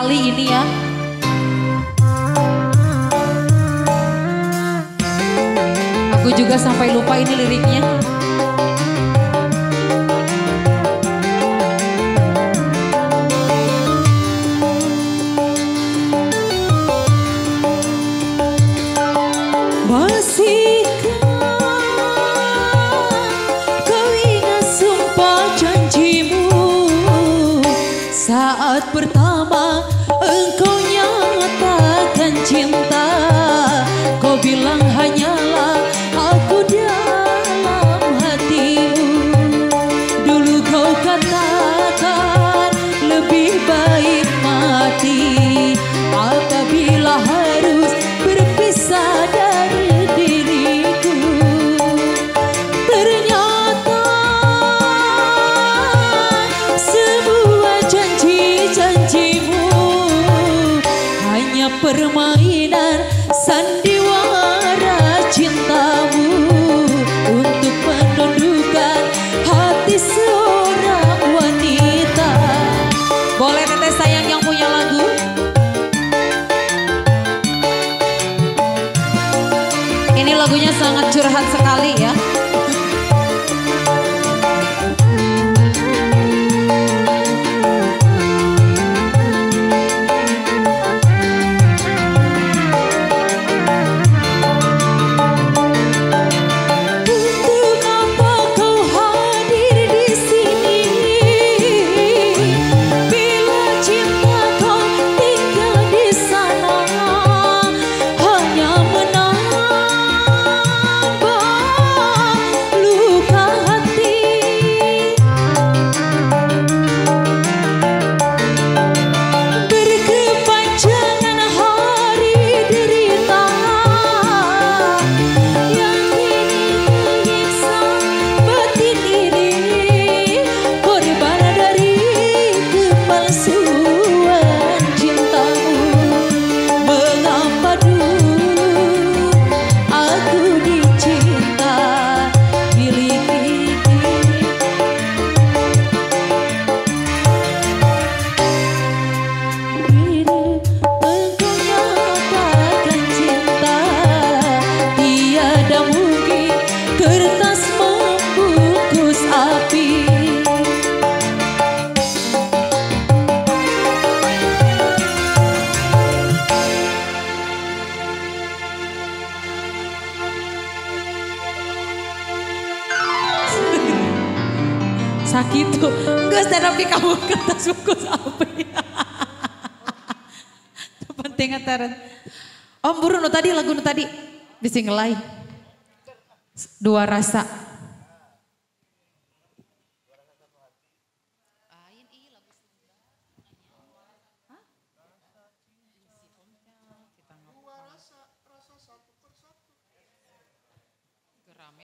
Kali ini ya. Aku juga sampai lupa ini liriknya. Masihkah kau ingat sumpah janjimu saat pertama engkau nyatakan cinta? Kau bilang hanyalah aku dalam hatimu. Dulu kau katakan lebih baik mati apabila harus berpisah dari diriku. Ternyata semua janji-janjimu hanya permainan sandiwara cintamu untuk menundukkan hati seorang wanita. Boleh teteh sayang yang punya lagu? Ini lagunya sangat curhat sekali ya. Sakit tuh, gak terapi kamu kertas bungkus api. Penting antara. Om Buru tadi lagu tadi disingelai. Dua rasa.